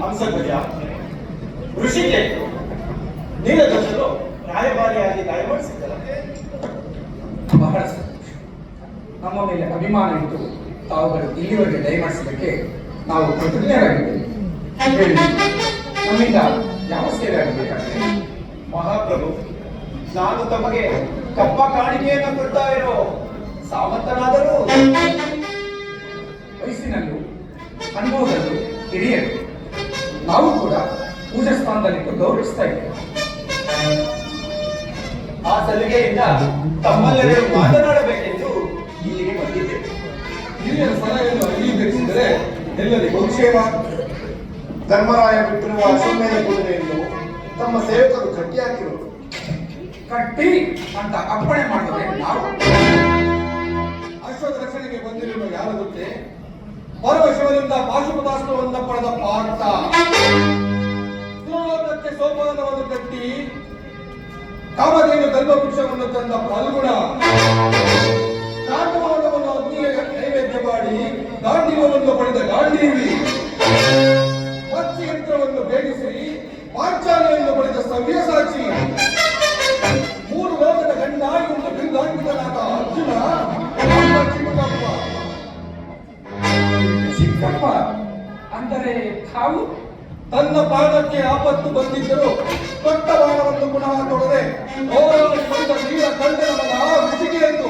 ಹಂಸಧ್ವಜ, ಋಷಿಕೇತು ನೀಲಧ್ವಜರು ರಾಯಭಾರಿಯಾಗಿ ದಯಮಾಡಿಸಿದ್ದಾರೆ. ಬಹಳ ಸಂತೋಷ. ನಮ್ಮ ಮೇಲೆ ಅಭಿಮಾನ ಇಟ್ಟು ತಾವುಗಳು ಇಲ್ಲಿವರೆಗೆ ದಯಮಾಡಿಸಿದ್ದಕ್ಕೆ ನಾವು ಕೃತಜ್ಞರಾಗಿದ್ದೇವೆ. ಹೇಳಿ, ನಮ್ಮಿಂದ ಯಾವ ಸೇವೆ ಆಗಬೇಕಾಗಿದೆ? ಮಹಾಪ್ರಭು, ನಾನು ತಮಗೆ ಕಪ್ಪ ಕಾಣಿಕೆಯನ್ನು ಕೊಡ್ತಾ ಇರೋ ಸಾಮಂತನಾದರೂ ವಯಸ್ಸಿನಲ್ಲೂ ಅನುಭವದಲ್ಲೂ ಹಿರಿಯರು. ನಾವು ಕೂಡ ಪೂಜಾ ಸ್ಥಾನದಲ್ಲಿಟ್ಟು ಗೌರವಿಸ್ತಾ ಇದ್ದೇವೆ. ಆ ಸಲಿಗೆಯಿಂದ ತಮ್ಮಲ್ಲೆರಡು ಮಾತನಾಡಬೇಕೆಂದು ಇಲ್ಲಿಗೆ ಬಂದಿದ್ದೇವೆ. ಹಿರಿಯರ ಸಲಹೆಯನ್ನು ಅಂಗೀಕರಿಸಿದರೆ ಎಲ್ಲರಿಗೂ ಕ್ಷೇಮ. ಧರ್ಮರಾಯ ಬಿಟ್ಟಿರುವ ಅಶ್ವಮೇಧ ಕುದುರೆಯನ್ನು ತಮ್ಮ ಸೇವಕರು ಕಟ್ಟಿ ಹಾಕಿರುವುದು. ಕಟ್ಟಿ ಅಂತ ಅಪ್ಪಣೆ ಮಾಡಿದ್ರೆ ನಾವು ಅಶ್ವದ ರಕ್ಷಣೆಗೆ ಬಂದಿರುವ ಯಾರ ಗೊತ್ತೇ? ಪರಮಶಿವನಿಂದ ಪಾಶುಪತಾಸ್ತ್ರವನ್ನು ಪಡೆದ ಪಾರ್ಥ. ಸುರಲೋಕಕ್ಕೆ ಸೋಪಾನವನ್ನು ಕಟ್ಟಿ ಕಾಮಧೇನು ಕಲ್ಪವೃಕ್ಷವನ್ನು ತಂದ ಫಲ್ಗುಣ. ಕಾಂಡವನವನ್ನು ಅಗ್ನಿಯ ನೈವೇದ್ಯ ಮಾಡಿ ಗಾಂಧೀವವನ್ನು ಪಡೆದ ಗಾಂಧೀವಿ. ಯಂತ್ರವನ್ನು ಭೇದಿಸಿ ಪಾಂಚಾಲಿಯನ್ನು ಪಡೆದ ಸವ್ಯಸಾಚಿ. ಮೂರು ಲೋಕದ ಗಂಡ ಒಂದು ಬಿರುದಾಂಕಿತನಾದ ಅರ್ಜುನ ಚಿಕ್ಕಪ್ಪ. ಚಿಕ್ಕಪ್ಪ ಅಂದರೆ ತಾವು ತನ್ನ ಪಾದಕ್ಕೆ ಆಪತ್ತು ಬಂದಿದ್ದರೂ ದೊಡ್ಡ ಬಾಣವನ್ನು ಪುನಃ ತೊಡದೆ ಹೋರಾಡಿ ಬಂದ ವೀರ ಕಂಡನವನ ಋಷಿಕೇತು.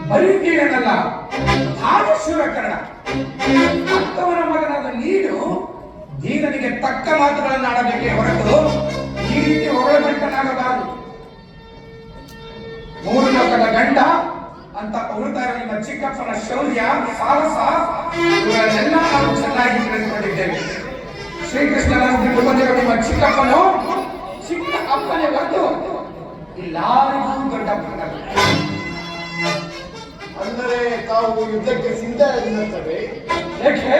ಬರೀತೀರನಲ್ಲ, ತಾವು ಶೂರಕರ್ಣ. ಅಂತವನ ಮಗನಾದ ನೀನು ಧೀರನಿಗೆ ತಕ್ಕ ಮಾತುಗಳನ್ನು ಆಡಬೇಕೇ ಹೊರತು ಈ ರೀತಿ ಹೊಗಳಬಂಟನಾಗಬಾರದು. ಮೂರು ಲೋಕದ ಗಂಡ ಅಂತ ಹೊರತಾರ ನಿಮ್ಮ ಚಿಕ್ಕಪ್ಪನ ಶೌರ್ಯ, ಸಾಹಸ ಇವರನ್ನೆಲ್ಲ ನಾವು ಚೆನ್ನಾಗಿ ತಿಳಿದುಕೊಂಡಿದ್ದೇವೆ. ಶ್ರೀಕೃಷ್ಣನ ಕುಟುಂಬದ ನಿಮ್ಮ ಚಿಕ್ಕಪ್ಪನು ಚಿಕ್ಕ ಅಪ್ಪನೇ ಹೊರತು ಎಲ್ಲರಿಗೂ ದೊಡ್ಡಪ್ಪನ. ಅಂದರೆ ತಾವು ಯುದ್ಧಕ್ಕೆ ಸಿದ್ಧರಾಗಿರುತ್ತವೆ. ಏಕೆ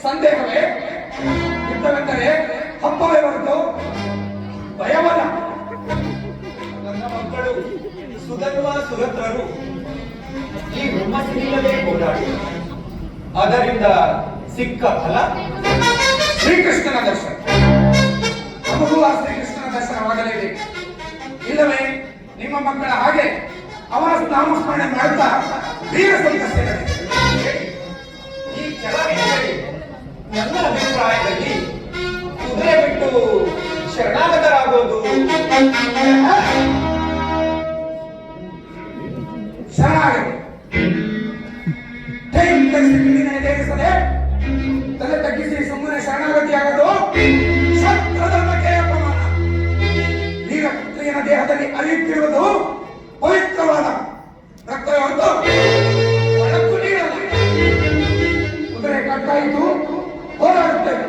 ಸಂದೇಹವೇ? ಯುದ್ಧವೆಂದರೆ ಹಬ್ಬವೇ ಹೊರತು ಭಯವಲ್ಲ. ನನ್ನ ಮಕ್ಕಳು ಸುಧನ್ವ ಸುರತ್ರರು ಈ ಬ್ರಹ್ಮಸಿರಿಯಲ್ಲೇ ಓಡಾಡಿ ಅದರಿಂದ ಸಿಕ್ಕ ಫಲ ಶ್ರೀಕೃಷ್ಣನ ದರ್ಶನ. ನಮಗೂ ಆ ಶ್ರೀಕೃಷ್ಣನ ದರ್ಶನವಾಗಲೇಬೇಕು. ಇಲ್ಲವೇ ನಿಮ್ಮ ಮಕ್ಕಳ ಹಾಗೆ ಅವರ ನಾಮಸ್ಮರಣೆ ಮಾಡುತ್ತಾ ವೀರ ಸಂತಸ್ಸಿರಲಿ. ಈ ಕೆಳಗಿನಲ್ಲಿ ನನ್ನ ಅಭಿಪ್ರಾಯದಲ್ಲಿ ಕುದುರೆ ಬಿಟ್ಟು ಶರಣಾಗತರಾಗೋದು ಶರಣಾಗತಿ ತಲೆ ತಗ್ಗಿಸಿ ಸುಮ್ಮನೆ ಶರಣಾಗತಿ ಆಗೋದು ಶಸ್ತ್ರಧರ್ಮಕ್ಕೆ ಅಪಮಾನ. ವೀರ ಪುತ್ರಿಯನ ದೇಹದಲ್ಲಿ ಅರಿಯುತ್ತಿರುವುದು ಪವಿತ್ರವಾದ ರಕ್ತ ಹೊರತು ಒಳಕ್ಕೂ ನೀಡಲ್ಲ. ಕುದುರೆ ಕಟ್ಟಾಯಿತು, ಹೋರಾಡುತ್ತೇವೆ.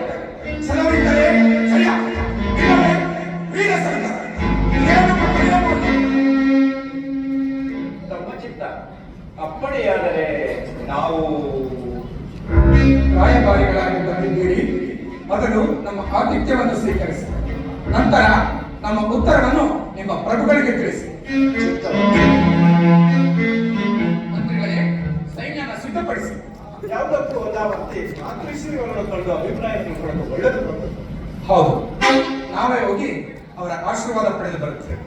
ಸಲವಿದ್ದರೆ ಜಯ, ಇಲ್ಲವೇ ವೀರ ಸಂತ. ತಮ್ಮ ಚಿತ್ತ ಅಪ್ಪಣೆಯಾದರೆ ನಾವು ರಾಯಭಾರಿಗಳಾಗಿ ಬಂದಿದ್ದೀರಿ. ಮೊದಲು ನಮ್ಮ ಆತಿಥ್ಯವನ್ನು ಸ್ವೀಕರಿಸಿ, ನಂತರ ನಮ್ಮ ಉತ್ತರವನ್ನು ನಿಮ್ಮ ಪ್ರಭುಗಳಿಗೆ ತಿಳಿಸಿ. ಮಂತ್ರಿಗಳೇ, ಸೈನ್ಯನ ಸಿದ್ಧಪಡಿಸಿ. ಯಾವುದಕ್ಕೂ ಅದಾವಂತೆ ಮಾತೃಶ್ರೀಗಳನ್ನು ಕಳೆದು ಅಭಿಪ್ರಾಯ ತಿಳ್ಕೊಳ್ಳೋದು ಒಳ್ಳೆಯದು. ಹೌದು, ನಾವೇ ಹೋಗಿ ಅವರ ಆಶೀರ್ವಾದ ಪಡೆದು ಬರುತ್ತೇವೆ.